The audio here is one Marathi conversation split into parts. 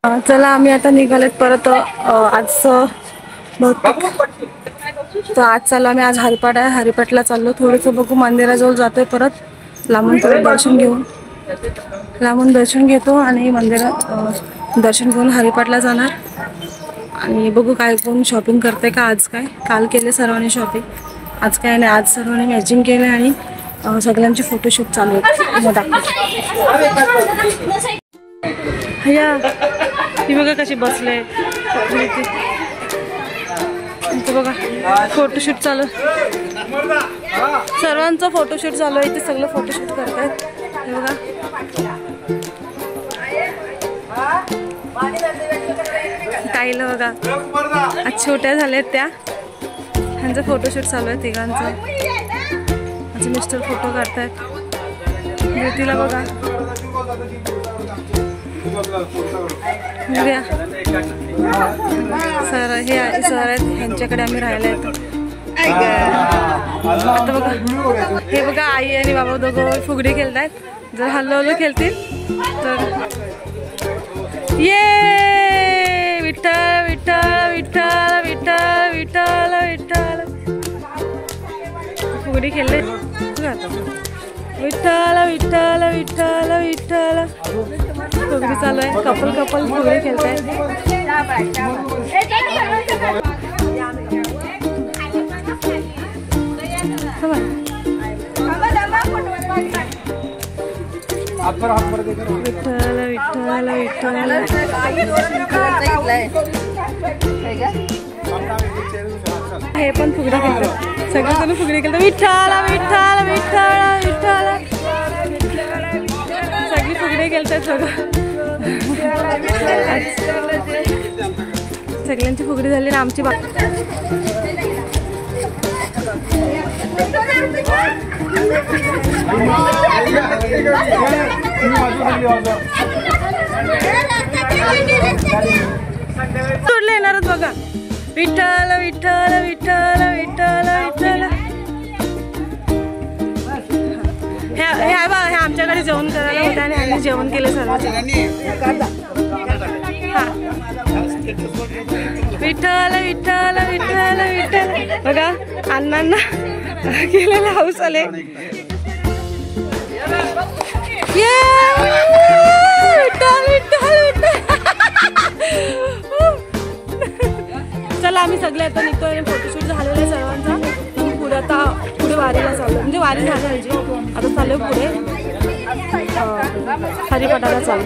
चला आम्ही आता निघालेत परत आज तर आज चाललो आम्ही आज हरिपाठ आहे हरिपाठला चाललो थोडंसं बघू मंदिराजवळ जातोय परत लांबून दर्शन घेतो आणि मंदिरात दर्शन घेऊन हरिपाठला जाणार आणि बघू काय कोण शॉपिंग करते का आज काय काल केले सर्वांनी शॉपिंग आज काय नाही आज सर्वांनी मॅचिंग केले आणि सगळ्यांचे फोटोशूट चालू आहेत या ती बघा कशी बसले बघा फोटोशूट चालू सर्वांचा फोटोशूट चालू आहे इथे सगळं फोटोशूट करतात हे बघा ताईला बघा आज छोट्या झाल्यात त्या ह्यांचं फोटोशूट चालू आहे तिघांचं माझे मिस्टर फोटो काढतायत ब्युटीला बघा सर हे सर आहेत ह्यांच्याकडे आम्ही राहायला येतो आता बघा हे बघा आई आणि बाबा दोघं फुगडी खेळतायत जर हल्लो खेळतील तर ये विठ्ठल विठ्ठल विठ्ठल विठ्ठल विठ्ठल विठ्ठल फुगडी खेळले विठ्ठल विठ्ठल विठ्ठल विठ्ठल फुगडी चालू आहे कपल फुगडी खेळताय विठ्ठल विठ्ठल विठ्ठल हे पण फुगडी खेळतात सगळेजण फुगडी खेळतात विठ्ठल विठ्ठल विठ्ठल विठ्ठल सगळी फुगडी खेळतात सगळ्यांची फुगडी झाली ना आमची सोडले येणारच बघा विठ्ठल विठ्ठल विठ्ठल विठ्ठल विठ्ठल हे बा हे आमच्याकडे जेवण करायला होतं आणि आम्ही जेवण केलं सर्व विठ्ठल विठ्ठल विठ्ठल विठ्ठल बघा अण्णांना केलेला हाऊस आले चला आम्ही सगळे आता निघतोय आणि फोटोशूट झालेला आहे सर्वांचा पुढे आता पुढे वारीला चालू म्हणजे वारी झाली आता चालू पुढे हरिपाठाला चालू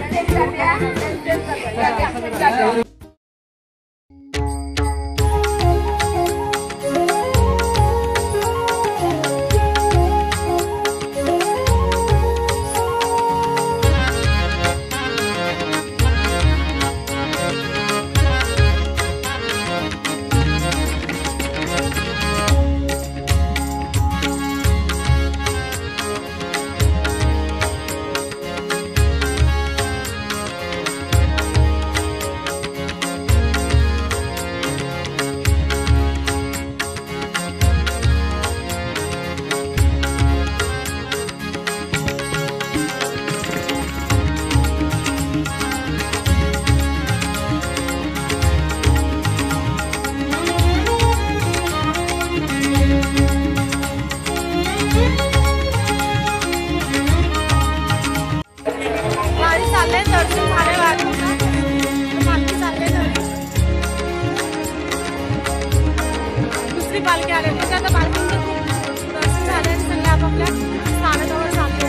पालखी आले म्हणजे आता पालखीचं खूप दर्शन झाले सगळे आपापल्या स्थानाजवळ चालले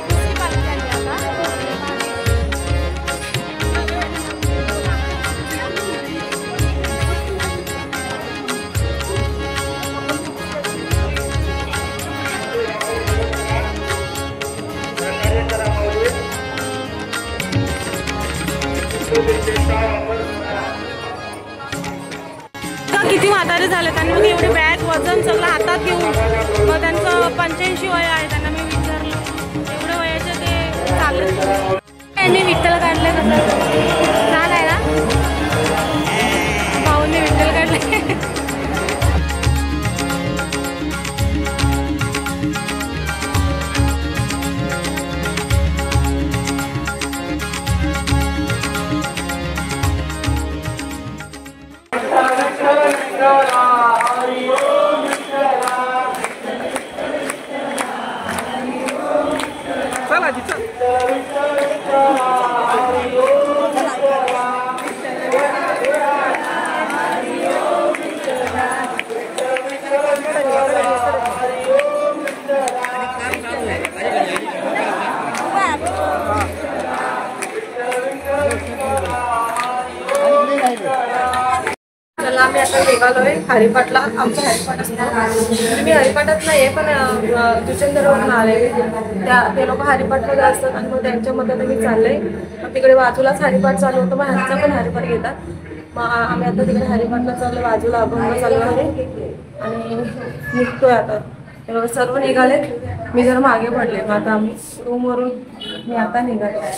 दुसरी पालखी आली आता किती म्हातारे झाले त्यांनी मग एवढे बॅग वजन सगळं हातात घेऊन मग त्यांचं 85 वय आहे त्यांना मी विचारलं एवढं वयाचं ते चालत त्यांनी विठ्ठल काढले कसं छान आहे ना भाऊने विठ्ठल काढले निघालोय हरिपाटला. आमचा हरिपाट असतो. मी हरिपाटात नाही आहे पण जुचंदरवरून आले. ते लोक हरिपाटमध्ये असतात आणि मग त्यांच्या मदतीने मी चालले. मग तिकडे बाजूलाच हरिपाट चालू होतं. मग ह्यांचा पण हरिपाट घेतात. मग आम्ही आता तिकडे हरिपाटला चाललो. बाजूला अभंग चालू आहे आणि निघतोय आता. ते लोक सर्व निघालेत. मी जरा मागे पडले. मग आता आम्ही रूमवरून मी आता निघाले.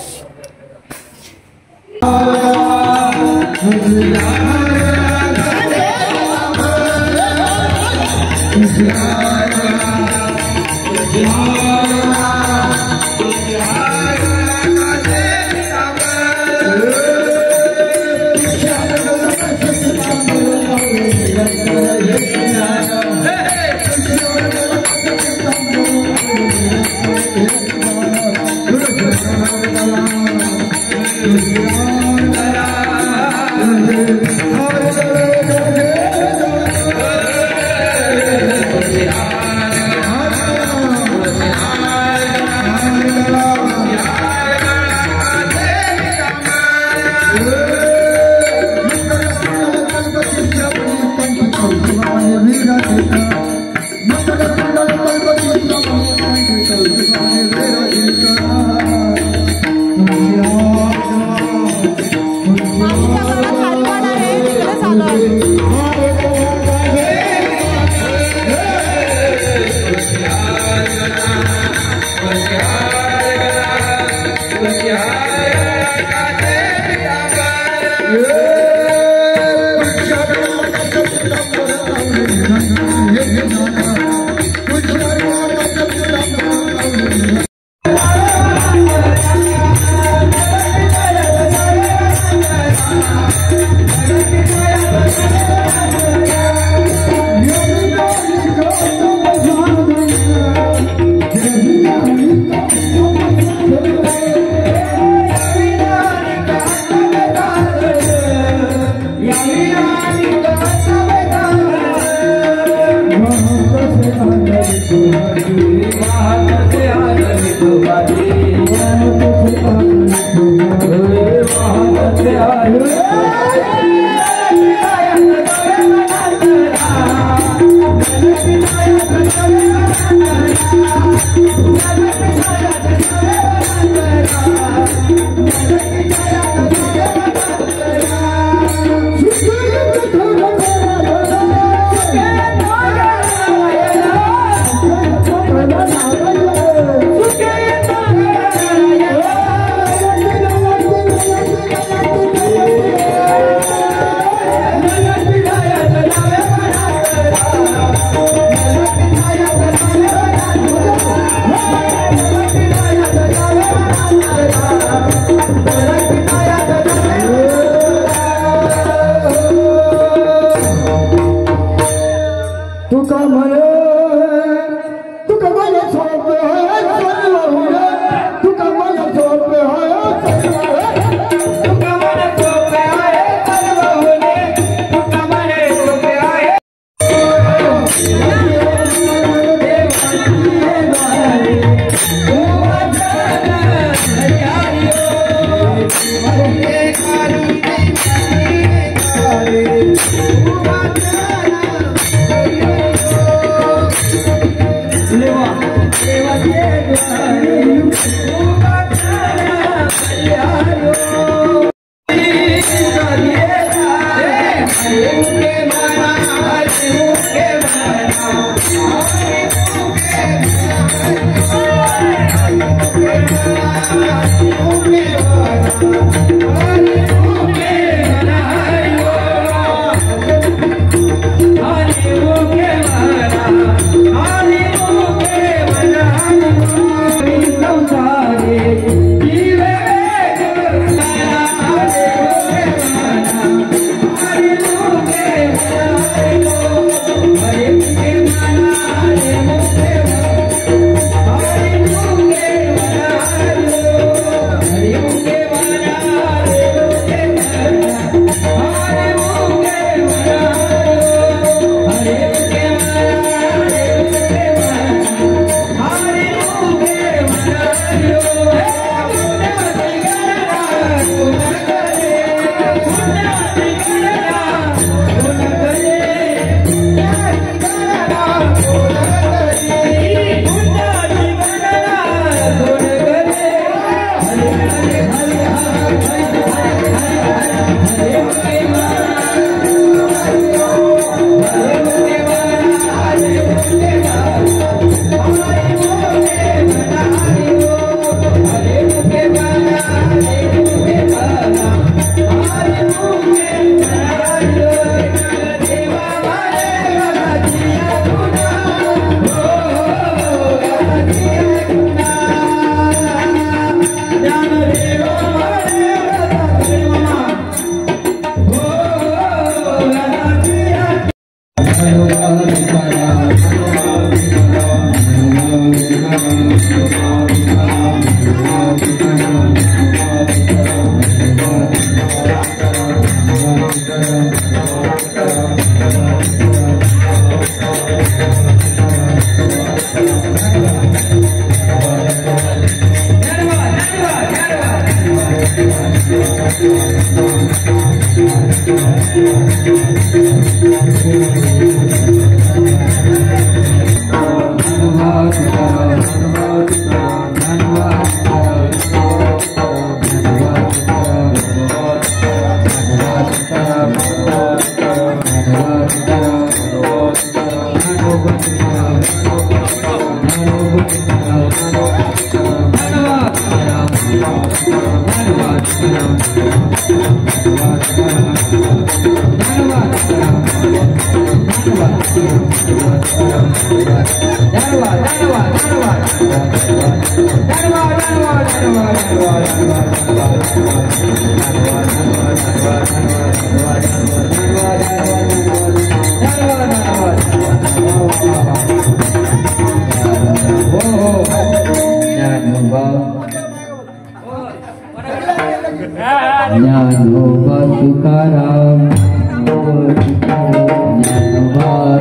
ज्ञानोबा तुकाराम, ज्ञानोबा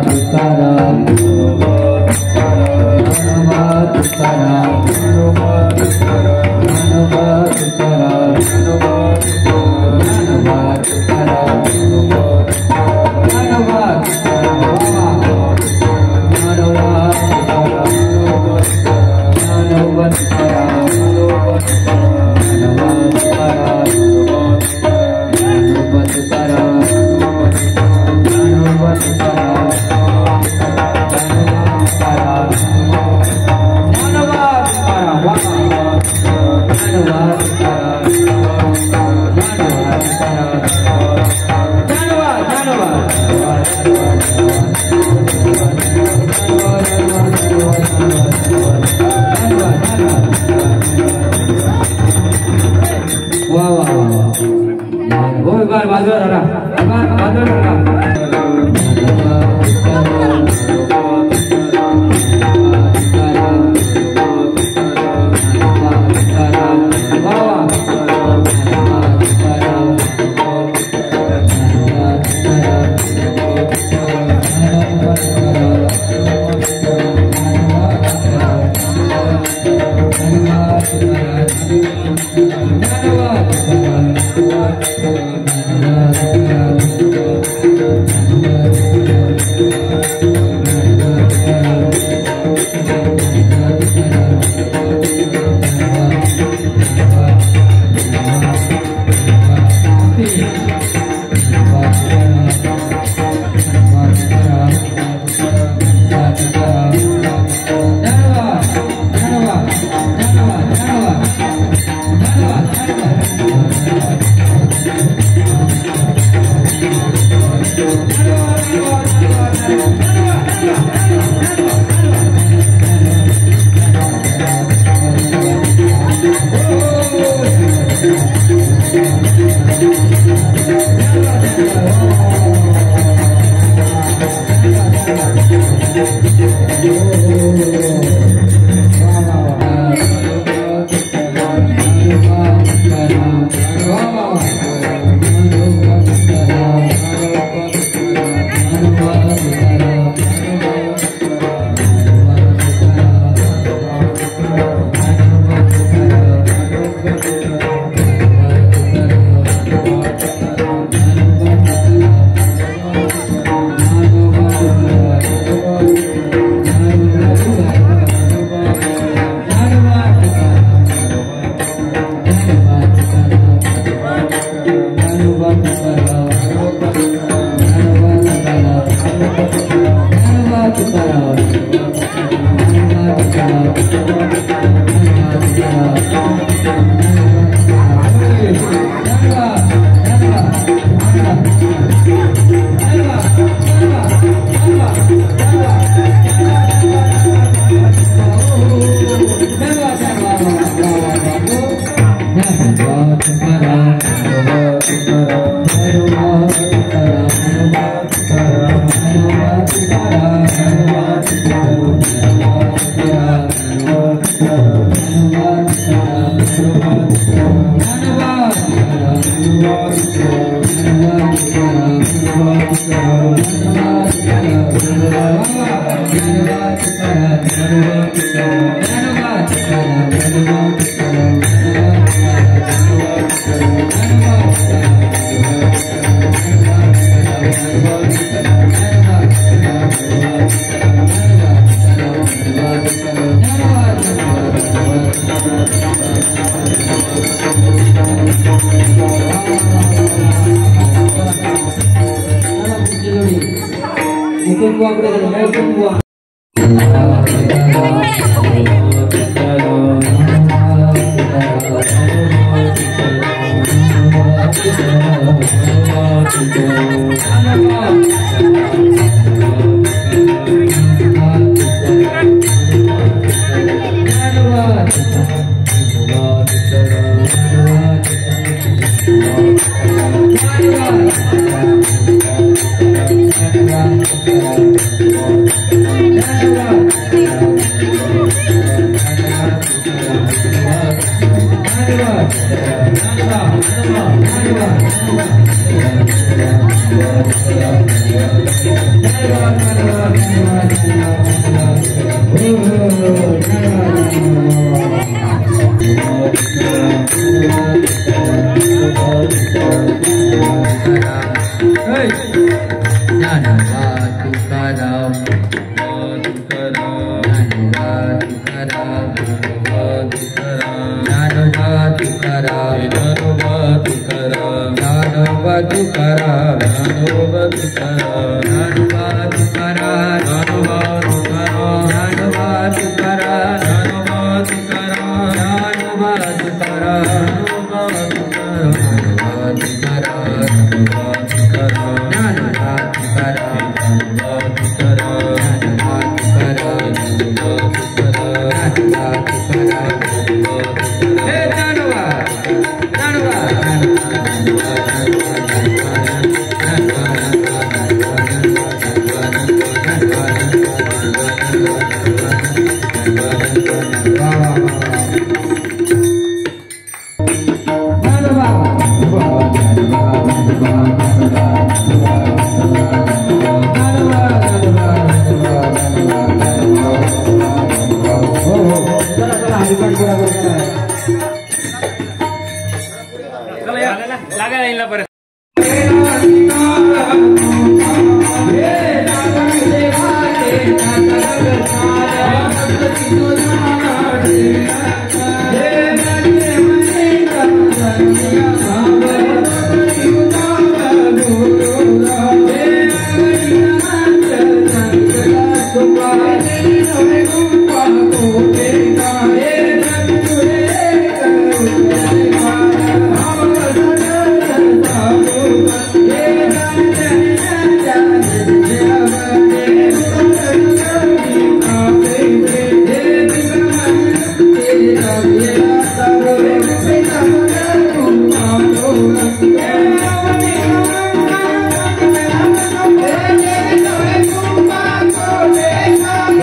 तुकाराम, ज्ञानोबा तुकाराम, ज्ञानोबा तुकाराम, ज्ञानोबा तुकाराम, ज्ञानोबा तुकाराम, ज्ञानोबा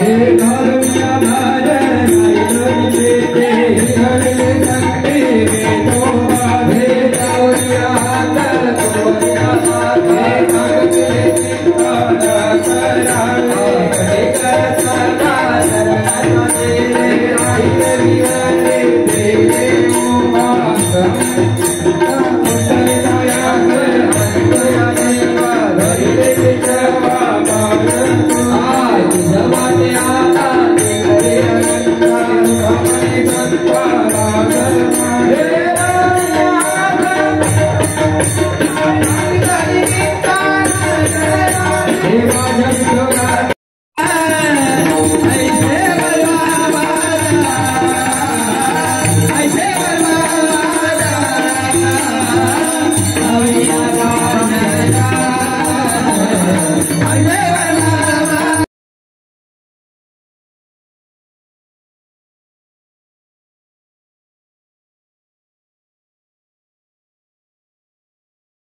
Hey,